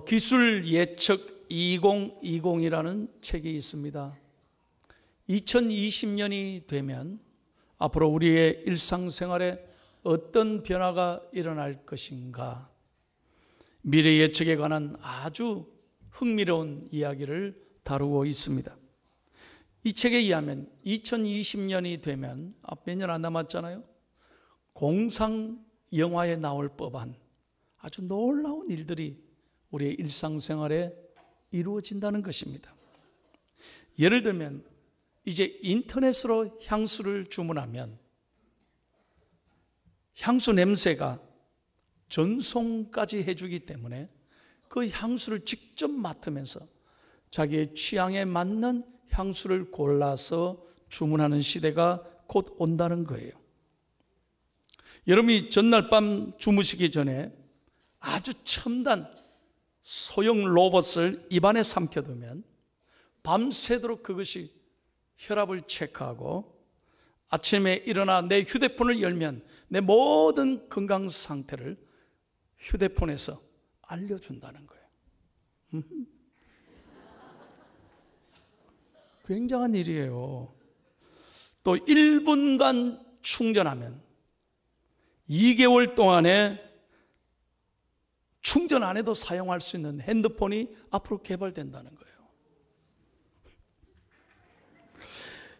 기술 예측 2020이라는 책이 있습니다. 2020년이 되면 앞으로 우리의 일상생활에 어떤 변화가 일어날 것인가, 미래 예측에 관한 아주 흥미로운 이야기를 다루고 있습니다. 이 책에 의하면 2020년이 되면 몇 년 안 남았잖아요. 공상 영화에 나올 법한 아주 놀라운 일들이 우리의 일상생활에 이루어진다는 것입니다. 예를 들면 이제 인터넷으로 향수를 주문하면 향수 냄새가 전송까지 해주기 때문에 그 향수를 직접 맡으면서 자기의 취향에 맞는 향수를 골라서 주문하는 시대가 곧 온다는 거예요. 여러분이 전날 밤 주무시기 전에 아주 첨단 소형 로봇을 입안에 삼켜두면 밤새도록 그것이 혈압을 체크하고 아침에 일어나 내 휴대폰을 열면 내 모든 건강 상태를 휴대폰에서 알려준다는 거예요. 굉장한 일이에요. 또 1분간 충전하면 2개월 동안에 충전 안 해도 사용할 수 있는 핸드폰이 앞으로 개발된다는 거예요.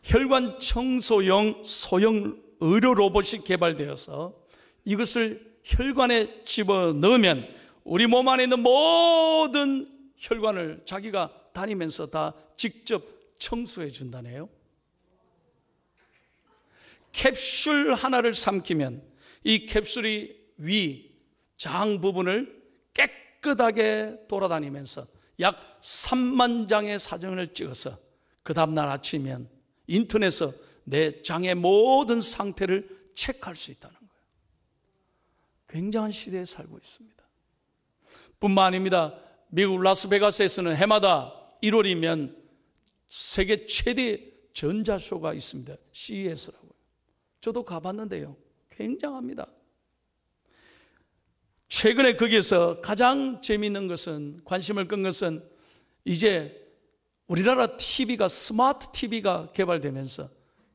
혈관 청소용 소형 의료 로봇이 개발되어서 이것을 혈관에 집어넣으면 우리 몸 안에 있는 모든 혈관을 자기가 다니면서 다 직접 청소해 준다네요. 캡슐 하나를 삼키면 이 캡슐이 위, 장 부분을 깨끗하게 돌아다니면서 약 3만 장의 사진을 찍어서 그 다음날 아침이면 인터넷에서 내 장의 모든 상태를 체크할 수 있다는 거예요. 굉장한 시대에 살고 있습니다. 뿐만 아닙니다. 미국 라스베가스에서는 해마다 1월이면 세계 최대 전자쇼가 있습니다. CES라고요. 저도 가봤는데요. 굉장합니다. 최근에 거기에서 가장 재미있는 것은, 관심을 끈 것은 이제 우리나라 TV가 스마트 TV가 개발되면서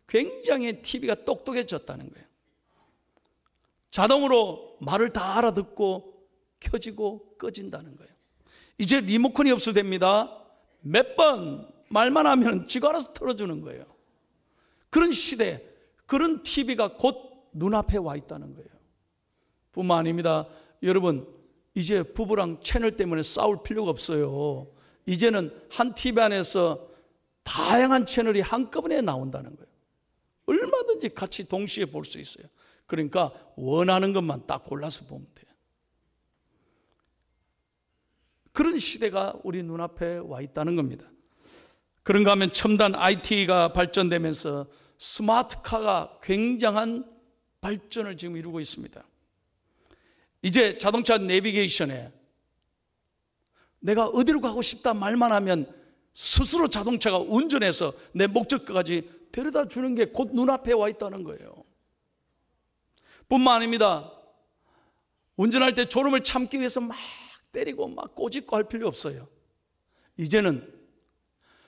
굉장히 TV가 똑똑해졌다는 거예요. 자동으로 말을 다 알아듣고 켜지고 꺼진다는 거예요. 이제 리모컨이 없어도 됩니다. 몇 번 말만 하면 지가 알아서 틀어주는 거예요. 그런 시대, 그런 TV가 곧 눈앞에 와 있다는 거예요. 뿐만 아닙니다. 여러분, 이제 부부랑 채널 때문에 싸울 필요가 없어요. 이제는 한 TV 안에서 다양한 채널이 한꺼번에 나온다는 거예요. 얼마든지 같이 동시에 볼 수 있어요. 그러니까 원하는 것만 딱 골라서 보면 돼요. 그런 시대가 우리 눈앞에 와 있다는 겁니다. 그런가 하면 첨단 IT가 발전되면서 스마트카가 굉장한 발전을 지금 이루고 있습니다. 이제 자동차 내비게이션에 내가 어디로 가고 싶다 말만 하면 스스로 자동차가 운전해서 내 목적지까지 데려다 주는 게 곧 눈앞에 와 있다는 거예요. 뿐만 아닙니다. 운전할 때 졸음을 참기 위해서 막 때리고 막 꼬집고 할 필요 없어요. 이제는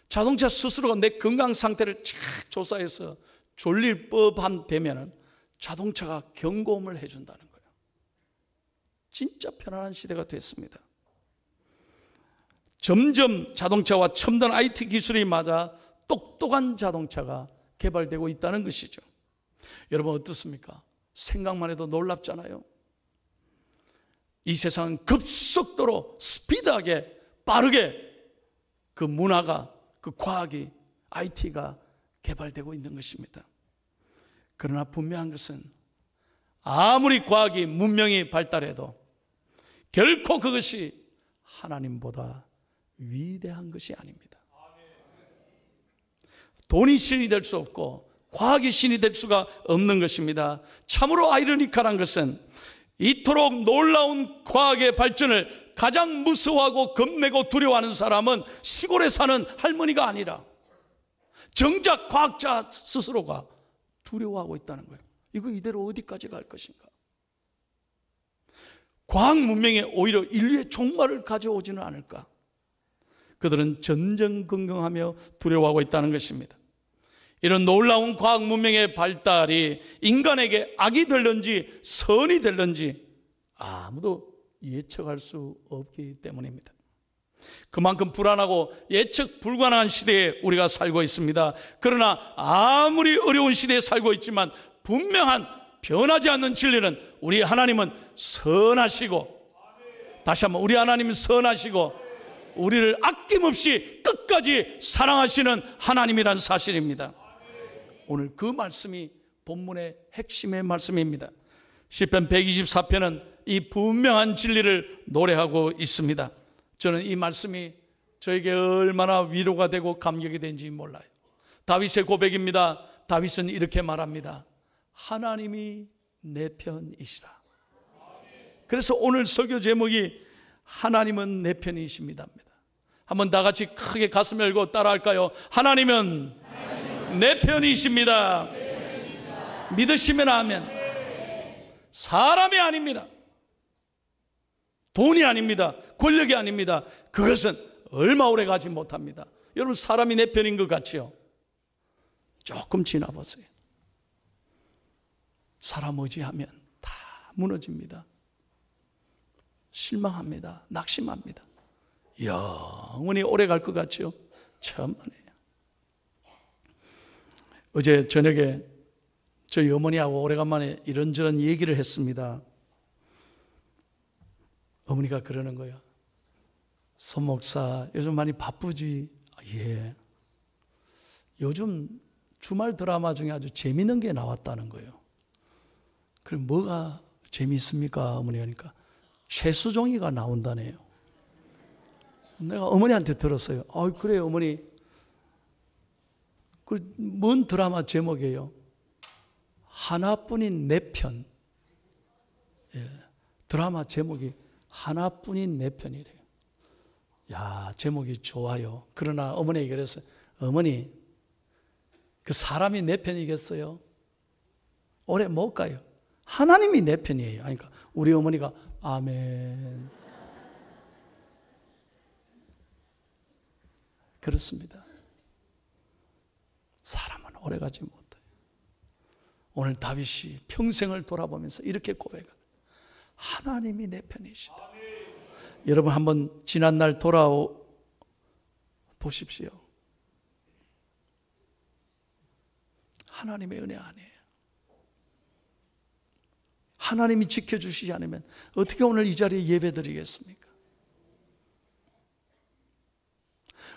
자동차 스스로가 내 건강 상태를 쫙 조사해서 졸릴 법함 되면은 자동차가 경고음을 해준다는 거예요. 진짜 편안한 시대가 됐습니다. 점점 자동차와 첨단 IT 기술이 맞아 똑똑한 자동차가 개발되고 있다는 것이죠. 여러분 어떻습니까? 생각만 해도 놀랍잖아요. 이 세상은 급속도로 스피드하게 빠르게 그 문화가, 그 과학이, IT가 개발되고 있는 것입니다. 그러나 분명한 것은 아무리 과학이, 문명이 발달해도 결코 그것이 하나님보다 위대한 것이 아닙니다. 돈이 신이 될 수 없고 과학이 신이 될 수가 없는 것입니다. 참으로 아이러니컬한 것은 이토록 놀라운 과학의 발전을 가장 무서워하고 겁내고 두려워하는 사람은 시골에 사는 할머니가 아니라 정작 과학자 스스로가 두려워하고 있다는 거예요. 이거 이대로 어디까지 갈 것인가? 과학 문명에 오히려 인류의 종말을 가져오지는 않을까? 그들은 전전긍긍하며 두려워하고 있다는 것입니다. 이런 놀라운 과학 문명의 발달이 인간에게 악이 될런지 선이 될런지 아무도 예측할 수 없기 때문입니다. 그만큼 불안하고 예측 불가능한 시대에 우리가 살고 있습니다. 그러나 아무리 어려운 시대에 살고 있지만 분명한 변하지 않는 진리는 우리 하나님은 선하시고, 다시 한번 우리 하나님은 선하시고 우리를 아낌없이 끝까지 사랑하시는 하나님이란 사실입니다. 오늘 그 말씀이 본문의 핵심의 말씀입니다. 시편 124편은 이 분명한 진리를 노래하고 있습니다. 저는 이 말씀이 저에게 얼마나 위로가 되고 감격이 된지 몰라요. 다윗의 고백입니다. 다윗은 이렇게 말합니다. 하나님이 내 편이시라. 그래서 오늘 설교 제목이 하나님은 내 편이십니다. 한번 다 같이 크게 가슴 열고 따라할까요? 하나님은 내 편이십니다. 믿으시면 아멘. 사람이 아닙니다. 돈이 아닙니다. 권력이 아닙니다. 그것은 얼마 오래 가지 못합니다. 여러분, 사람이 내 편인 것 같지요? 조금 지나보세요. 사람 의지하면 다 무너집니다. 실망합니다. 낙심합니다. 영원히 오래 갈 것 같죠? 천만에요. 어제 저녁에 저희 어머니하고 오래간만에 이런저런 얘기를 했습니다. 어머니가 그러는 거예요. 선 목사 요즘 많이 바쁘지? 예. 요즘 주말 드라마 중에 아주 재미있는 게 나왔다는 거예요. 그럼 뭐가 재미있습니까? 어머니가 하니까 최수종이가 나온다네요. 내가 어머니한테 들었어요. 그래요 어머니. 그 뭔 드라마 제목이에요? 하나뿐인 내 편. 예. 드라마 제목이 하나뿐인 내 편이래요. 야, 제목이 좋아요. 그러나 어머니에게 그래서 어머니, 그 사람이 내 편이겠어요? 오래 못 가요. 하나님이 내 편이에요. 그러니까 우리 어머니가 아멘. 그렇습니다. 사람은 오래 가지 못해요. 오늘 다윗이 평생을 돌아보면서 이렇게 고백합니다. 하나님이 내 편이시다. 여러분 한번 지난날 돌아보십시오. 하나님의 은혜 아니에요. 하나님이 지켜주시지 않으면 어떻게 오늘 이 자리에 예배드리겠습니까?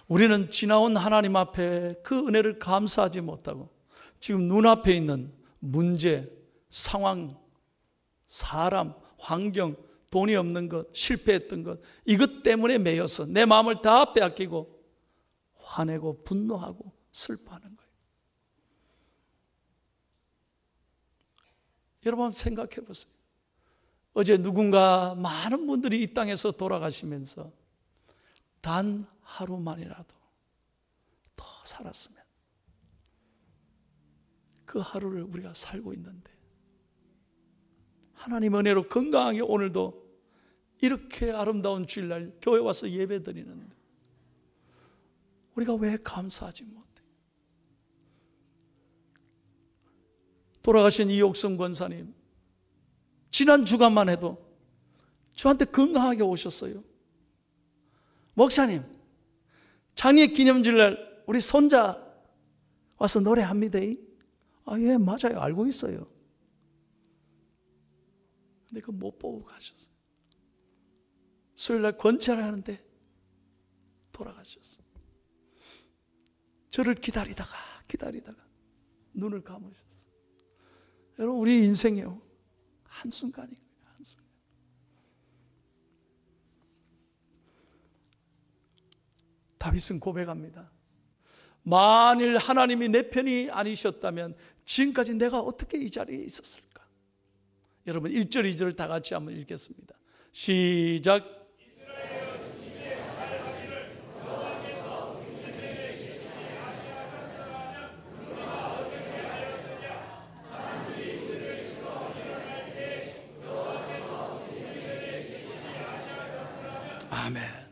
우리는 지나온 하나님 앞에 그 은혜를 감사하지 못하고 지금 눈앞에 있는 문제, 상황, 사람, 환경, 돈이 없는 것, 실패했던 것, 이것 때문에 매여서 내 마음을 다 빼앗기고 화내고 분노하고 슬퍼하는 거예요. 여러분 한번 생각해 보세요. 어제 누군가 많은 분들이 이 땅에서 돌아가시면서 단 하루만이라도 더 살았으면 그 하루를 우리가 살고 있는데 하나님 은혜로 건강하게 오늘도 이렇게 아름다운 주일날 교회 와서 예배 드리는데 우리가 왜 감사하지 못해? 돌아가신 이옥성 권사님 지난 주간만 해도 저한테 건강하게 오셨어요. 목사님 장례 기념주일날 우리 손자 와서 노래합니다. 예, 맞아요. 알고 있어요. 근데 그거 못 보고 가셨어요. 수요일날 권찰을 하는데 돌아가셨어요. 저를 기다리다가 눈을 감으셨어요. 여러분 우리 인생이요 한순간이에요. 한순간. 다윗은 고백합니다. 만일 하나님이 내 편이 아니셨다면 지금까지 내가 어떻게 이 자리에 있었을까? 여러분 1절 2절 다 같이 한번 읽겠습니다. 시작. 아멘.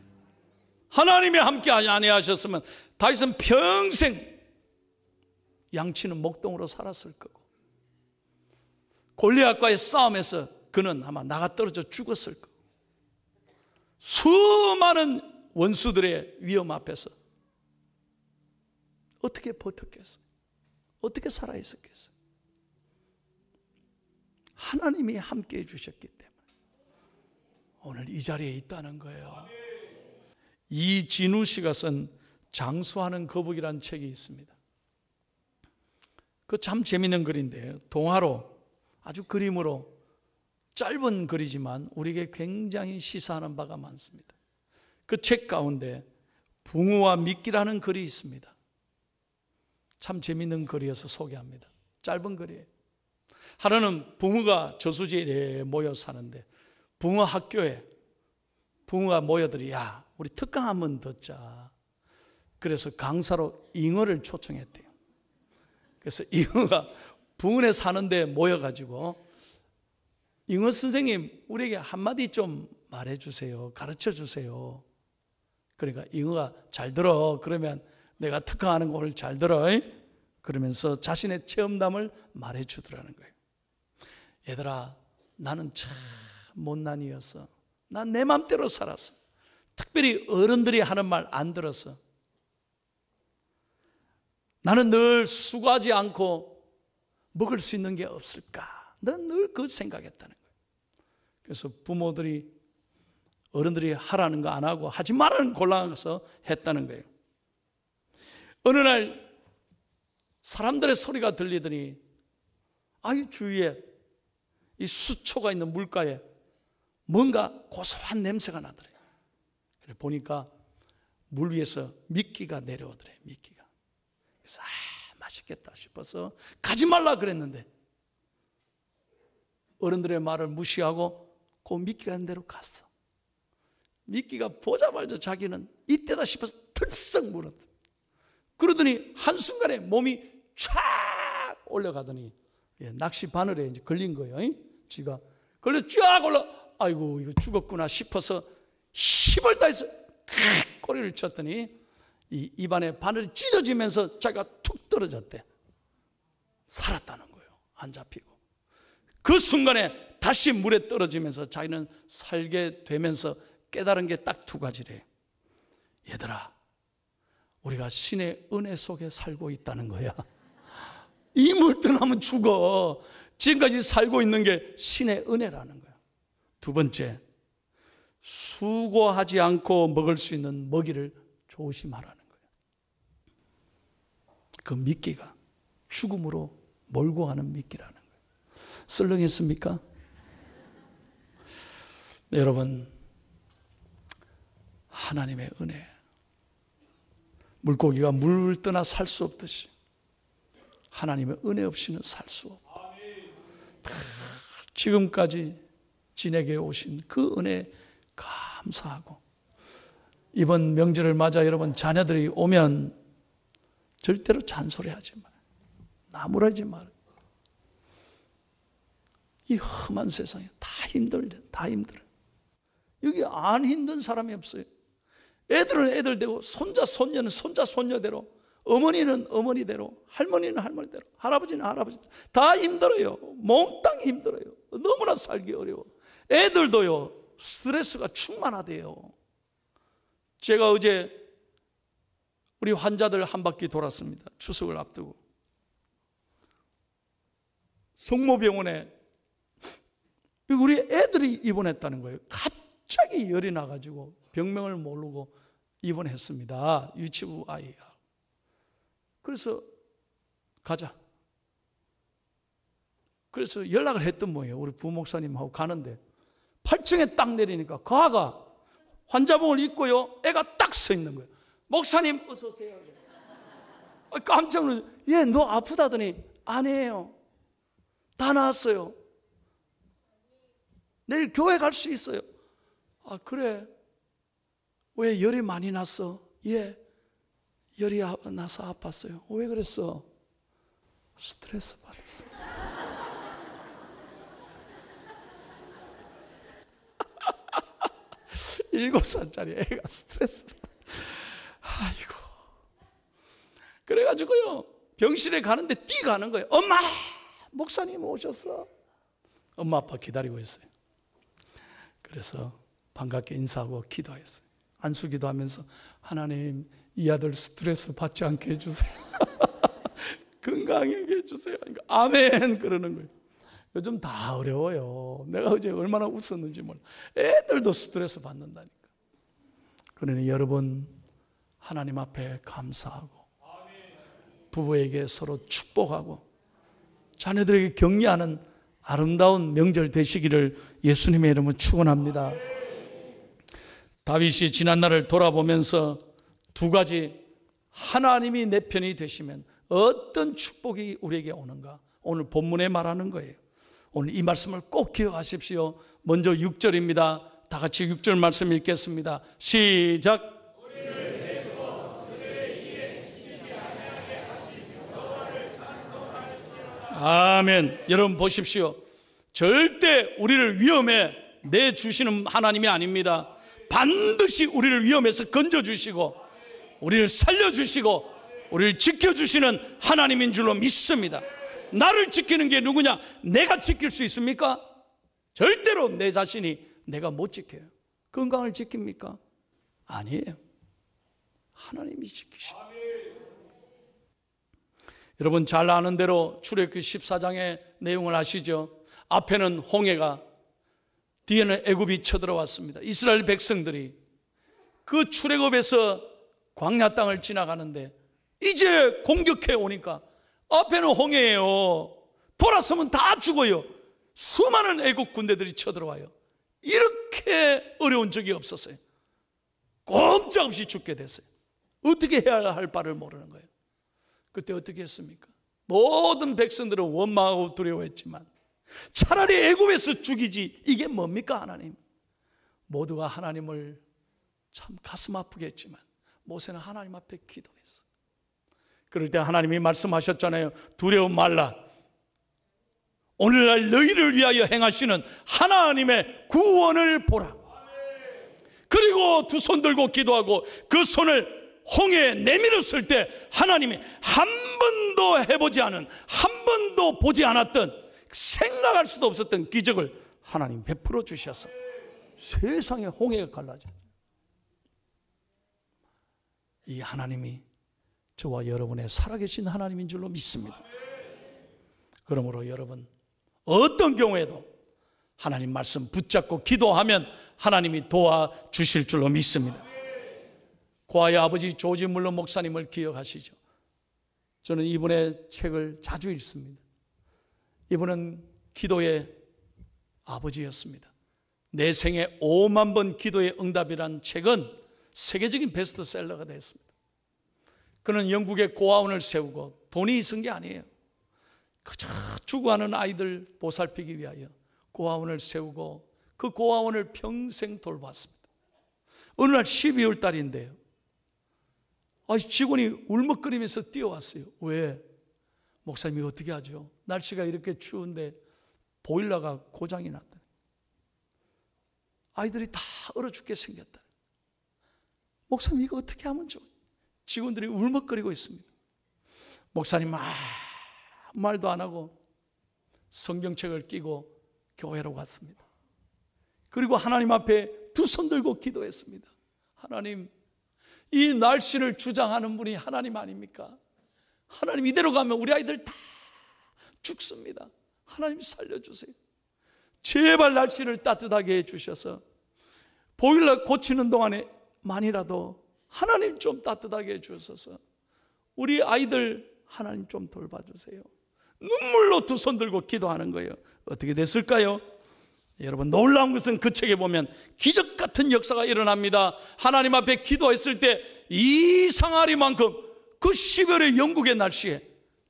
하나님이 함께 아니하셨으면 다윗은 평생 양치는 목동으로 살았을 거고, 골리앗과의 싸움에서 그는 아마 나가 떨어져 죽었을 거고, 수많은 원수들의 위험 앞에서 어떻게 버텼겠어요? 어떻게 살아있었겠어요? 하나님이 함께 해주셨기 때문에 오늘 이 자리에 있다는 거예요. 이진우 씨가 쓴 장수하는 거북이라는 책이 있습니다. 그 참 재밌는 글인데, 동화로, 아주 그림으로 짧은 글이지만 우리에게 굉장히 시사하는 바가 많습니다. 그 책 가운데 붕어와 미끼라는 글이 있습니다. 참 재밌는 글이어서 소개합니다. 짧은 글이에요. 하루는 붕어가 저수지에 모여 사는데, 붕어 학교에 붕어가 모여들이, 야, 우리 특강 한번 듣자. 그래서 강사로 잉어를 초청했대요. 그래서 잉어가 붕어에 사는데 모여가지고, 잉어 선생님, 우리에게 한마디 좀 말해주세요. 가르쳐주세요. 그러니까 잉어가 잘 들어. 그러면 내가 특강하는 거 오늘 잘 들어. 그러면서 자신의 체험담을 말해주더라는 거예요. 얘들아, 나는 참 못난 이였어. 난 내 맘대로 살았어. 특별히 어른들이 하는 말 안 들었어. 나는 늘 수고하지 않고 먹을 수 있는 게 없을까? 난 늘 그 생각했다는 거예요. 그래서 부모들이, 어른들이 하라는 거 안 하고 하지 말라는 곤란해서 했다는 거예요. 어느 날 사람들의 소리가 들리더니, 아이 주위에 이 수초가 있는 물가에 뭔가 고소한 냄새가 나더래요. 그래 보니까 물 위에서 미끼가 내려오더래요. 미끼가. 그래서 맛있겠다 싶어서 가지 말라 그랬는데, 어른들의 말을 무시하고 그 미끼가 있는 대로 갔어. 미끼가 보자마자 자기는 이때다 싶어서 털썩 물었어. 그러더니 한순간에 몸이 쫙 올라가더니, 낚시 바늘에 이제 걸린 거예요. 쥐가 걸려 쫙 올라, 아이고 이거 죽었구나 싶어서 힘을 다해서 꼬리를 쳤더니 이 입안에 바늘이 찢어지면서 자기가 툭 떨어졌대. 살았다는 거예요. 안 잡히고. 그 순간에 다시 물에 떨어지면서 자기는 살게 되면서 깨달은 게 딱 두 가지래. 얘들아, 우리가 신의 은혜 속에 살고 있다는 거야. 이 물 떠나면 죽어. 지금까지 살고 있는 게 신의 은혜라는 거야. 두 번째, 수고하지 않고 먹을 수 있는 먹이를 조심하라는 거예요. 그 미끼가 죽음으로 몰고 가는 미끼라는 거예요. 썰렁했습니까? 여러분, 하나님의 은혜, 물고기가 물 떠나 살 수 없듯이 하나님의 은혜 없이는 살 수 없고, 지금까지 진에게 오신 그 은혜 감사하고, 이번 명절을 맞아 여러분 자녀들이 오면 절대로 잔소리하지 말아요. 나무라지 말아요. 이 험한 세상에 다 힘들어요. 여기 안 힘든 사람이 없어요. 애들은 애들대로, 손자 손녀는 손자 손녀대로, 어머니는 어머니대로, 할머니는 할머니대로, 할아버지는 할아버지대로 다 힘들어요. 몽땅 힘들어요. 너무나 살기 어려워. 애들도요, 스트레스가 충만하대요. 제가 어제 우리 환자들 한 바퀴 돌았습니다. 추석을 앞두고. 성모병원에 우리 애들이 입원했다는 거예요. 갑자기 열이 나가지고 병명을 모르고 입원했습니다. 유치부 아이야. 그래서 가자. 그래서 연락을 했던 모양이에요. 우리 부목사님하고 가는데 8층에 딱 내리니까 그 아가 환자복을 입고요, 애가 딱 서 있는 거예요. 목사님 어서 오세요. 깜짝 놀라서, 얘 너 아프다더니 아니에요. 다 나았어요. 내일 교회 갈 수 있어요. 아 그래? 왜 열이 많이 났어? 예, 열이 나서 아팠어요. 왜 그랬어? 스트레스 받았어. 7살짜리 애가 스트레스 받아. 아이고. 그래가지고요, 병실에 가는데 뛰어가는 거예요. 엄마! 목사님 오셨어. 엄마 아빠 기다리고 있어요. 그래서 반갑게 인사하고 기도했어요. 안수 기도하면서 하나님, 이 아들 스트레스 받지 않게 해주세요. 건강하게 해주세요. 그러니까 아멘 그러는 거예요. 요즘 다 어려워요. 내가 어제 얼마나 웃었는지 몰라. 애들도 스트레스 받는다니까. 그러니 여러분, 하나님 앞에 감사하고 부부에게 서로 축복하고 자녀들에게 격려하는 아름다운 명절 되시기를 예수님의 이름으로 축원합니다. 다윗이 지난날을 돌아보면서 두 가지, 하나님이 내 편이 되시면 어떤 축복이 우리에게 오는가, 오늘 본문에 말하는 거예요. 오늘 이 말씀을 꼭 기억하십시오. 먼저 6절입니다. 다 같이 6절 말씀 읽겠습니다. 시작. 아멘. 여러분 보십시오. 절대 우리를 위험에 내주시는 하나님이 아닙니다. 반드시 우리를 위험에서 건져주시고 우리를 살려주시고 우리를 지켜주시는 하나님인 줄로 믿습니다. 나를 지키는 게 누구냐? 내가 지킬 수 있습니까? 절대로 내 자신이 내가 못 지켜요. 건강을 지킵니까? 아니에요. 하나님이 지키셔요. 여러분 잘 아는 대로 출애굽기 14장의 내용을 아시죠? 앞에는 홍해가, 뒤에는 애굽이 쳐들어왔습니다. 이스라엘 백성들이 그 출애굽에서 광야 땅을 지나가는데 이제 공격해 오니까 앞에는 홍해예요. 돌아서면 다 죽어요. 수많은 애국 군대들이 쳐들어와요. 이렇게 어려운 적이 없었어요. 꼼짝없이 죽게 됐어요. 어떻게 해야 할 바를 모르는 거예요. 그때 어떻게 했습니까? 모든 백성들은 원망하고 두려워했지만 차라리 애굽에서 죽이지, 이게 뭡니까 하나님? 모두가 하나님을 참 가슴 아프게 했지만 모세는 하나님 앞에 기도했어요. 그럴 때 하나님이 말씀하셨잖아요. 두려워 말라. 오늘날 너희를 위하여 행하시는 하나님의 구원을 보라. 그리고 두 손 들고 기도하고 그 손을 홍해에 내밀었을 때 하나님이 한 번도 해보지 않은, 한 번도 보지 않았던, 생각할 수도 없었던 기적을 하나님 베풀어 주셔서 세상에 홍해가 갈라져. 이 하나님이 저와 여러분의 살아계신 하나님인 줄로 믿습니다. 그러므로 여러분, 어떤 경우에도 하나님 말씀 붙잡고 기도하면 하나님이 도와주실 줄로 믿습니다. 고아의 아버지 조지 물러 목사님을 기억하시죠? 저는 이분의 책을 자주 읽습니다. 이분은 기도의 아버지였습니다. 내 생에 5만 번 기도의 응답이란 책은 세계적인 베스트셀러가 됐습니다. 그는 영국의 고아원을 세우고 돈이 있은 게 아니에요. 그저 죽어가는 아이들 보살피기 위하여 고아원을 세우고 그 고아원을 평생 돌봤습니다. 어느 날 12월 달인데요, 직원이 울먹거리면서 뛰어왔어요. 왜? 목사님이 어떻게 하죠? 날씨가 이렇게 추운데 보일러가 고장이 났다. 아이들이 다 얼어 죽게 생겼다. 목사님 이거 어떻게 하면 좋아요? 직원들이 울먹거리고 있습니다. 목사님 아무 말도 안 하고 성경책을 끼고 교회로 갔습니다. 그리고 하나님 앞에 두 손 들고 기도했습니다. 하나님, 이 날씨를 주장하는 분이 하나님 아닙니까? 하나님, 이대로 가면 우리 아이들 다 죽습니다. 하나님 살려주세요. 제발 날씨를 따뜻하게 해주셔서 보일러 고치는 동안에 만이라도 하나님 좀 따뜻하게 해주셔서 우리 아이들 하나님 좀 돌봐주세요. 눈물로 두 손 들고 기도하는 거예요. 어떻게 됐을까요? 여러분, 놀라운 것은 그 책에 보면 기적 같은 역사가 일어납니다. 하나님 앞에 기도했을 때 이상하리만큼 그 10월의 영국의 날씨에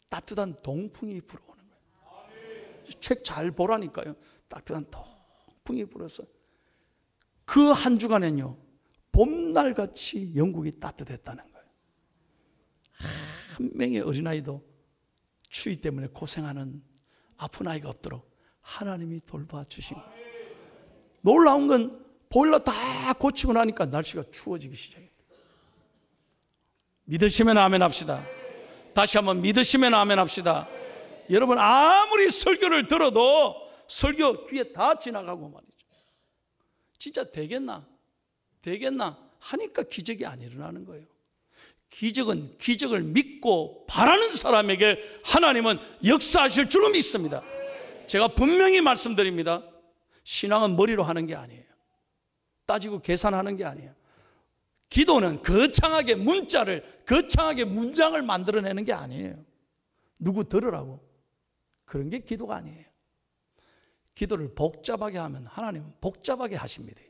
따뜻한 동풍이 불어오는 거예요. 책 잘 보라니까요. 따뜻한 동풍이 불어서 그 한 주간엔요, 봄날같이 영국이 따뜻했다는 거예요. 한 명의 어린아이도 추위 때문에 고생하는 아픈 아이가 없도록 하나님이 돌봐주신 거예요. 놀라운 건 보일러 다 고치고 나니까 날씨가 추워지기 시작했다. 믿으시면 아멘 합시다. 다시 한번 믿으시면 아멘 합시다. 여러분, 아무리 설교를 들어도 설교 귀에 다 지나가고 말이죠. 진짜 되겠나? 되겠나? 하니까 기적이 안 일어나는 거예요. 기적은 기적을 믿고 바라는 사람에게 하나님은 역사하실 줄로 믿습니다. 제가 분명히 말씀드립니다. 신앙은 머리로 하는 게 아니에요. 따지고 계산하는 게 아니에요. 기도는 거창하게 문자를, 거창하게 문장을 만들어내는 게 아니에요. 누구 들으라고. 그런 게 기도가 아니에요. 기도를 복잡하게 하면 하나님은 복잡하게 하십니다.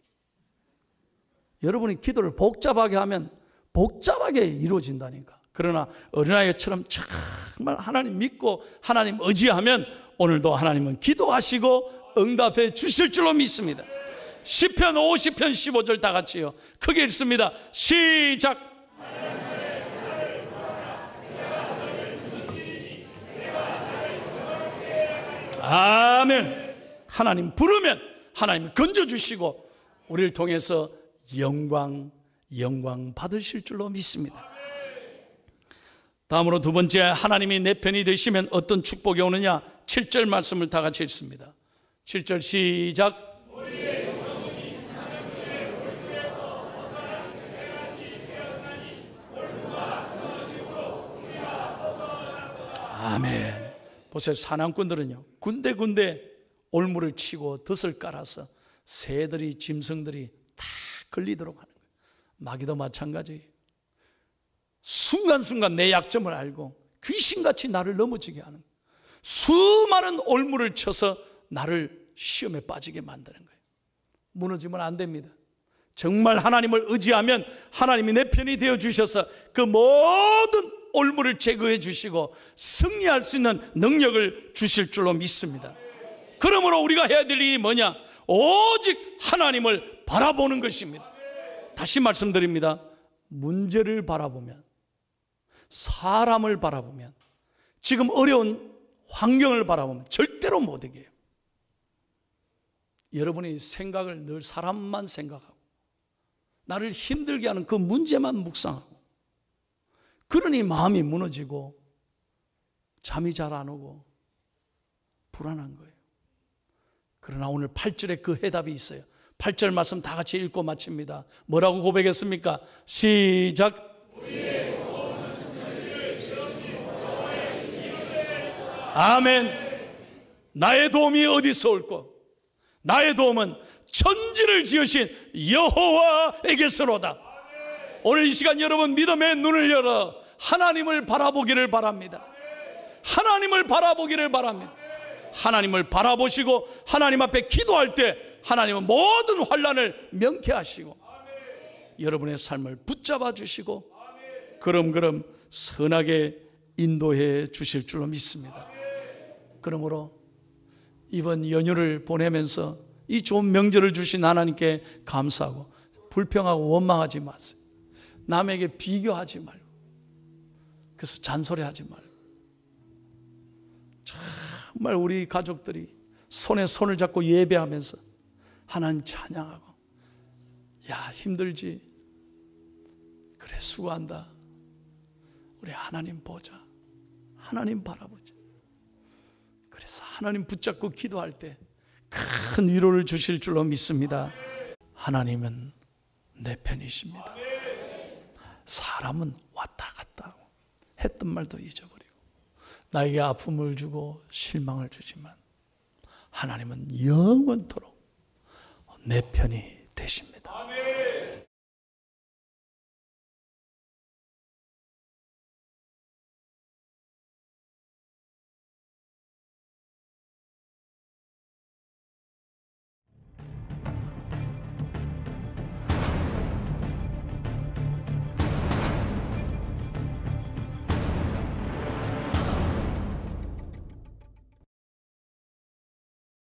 여러분이 기도를 복잡하게 하면 복잡하게 이루어진다니까. 그러나 어린아이처럼 정말 하나님 믿고 하나님 의지하면 오늘도 하나님은 기도하시고 응답해 주실 줄로 믿습니다. 시편 50편 15절 다 같이요. 크게 읽습니다. 시작. 아멘. 하나님 부르면 하나님 건져주시고 우리를 통해서 영광 받으실 줄로 믿습니다. 다음으로 두 번째, 하나님이 내 편이 되시면 어떤 축복이 오느냐. 7절 말씀을 다 같이 읽습니다. 7절 시작. 아멘. 보세요. 사냥꾼들은요, 군데군데 올무를 치고 덫을 깔아서 새들이, 짐승들이 다 걸리도록 하는 거예요. 마귀도 마찬가지예요. 순간순간 내 약점을 알고 귀신같이 나를 넘어지게 하는 거예요. 수많은 올무를 쳐서 나를 시험에 빠지게 만드는 거예요. 무너지면 안 됩니다. 정말 하나님을 의지하면 하나님이 내 편이 되어 주셔서 그 모든 올무를 제거해 주시고 승리할 수 있는 능력을 주실 줄로 믿습니다. 그러므로 우리가 해야 될 일이 뭐냐? 오직 하나님을 바라보는 것입니다. 다시 말씀드립니다. 문제를 바라보면, 사람을 바라보면, 지금 어려운 환경을 바라보면 절대로 못 이겨요. 여러분이 생각을 늘 사람만 생각하고 나를 힘들게 하는 그 문제만 묵상하고, 그러니 마음이 무너지고 잠이 잘 안 오고 불안한 거예요. 그러나 오늘 8절에 그 해답이 있어요. 8절 말씀 다 같이 읽고 마칩니다. 뭐라고 고백했습니까? 시작. 아멘. 나의 도움이 어디서 올꼬? 나의 도움은 천지를 지으신 여호와에게서로다. 오늘 이 시간 여러분 믿음의 눈을 열어 하나님을 바라보기를 바랍니다. 하나님을 바라보기를 바랍니다. 하나님을 바라보시고 하나님 앞에 기도할 때 하나님은 모든 환난을 명쾌하시고 여러분의 삶을 붙잡아 주시고 그럼 선하게 인도해 주실 줄로 믿습니다. 그러므로 이번 연휴를 보내면서 이 좋은 명절을 주신 하나님께 감사하고 불평하고 원망하지 마세요. 남에게 비교하지 말고, 그래서 잔소리하지 말고, 정말 우리 가족들이 손에 손을 잡고 예배하면서 하나님 찬양하고, 야 힘들지? 그래 수고한다. 우리 하나님 보자. 하나님 바라보자. 그래서 하나님 붙잡고 기도할 때 큰 위로를 주실 줄로 믿습니다. 하나님은 내 편이십니다. 사람은 왔다 갔다 하고 했던 말도 잊어버리고 나에게 아픔을 주고 실망을 주지만 하나님은 영원토록 내 편이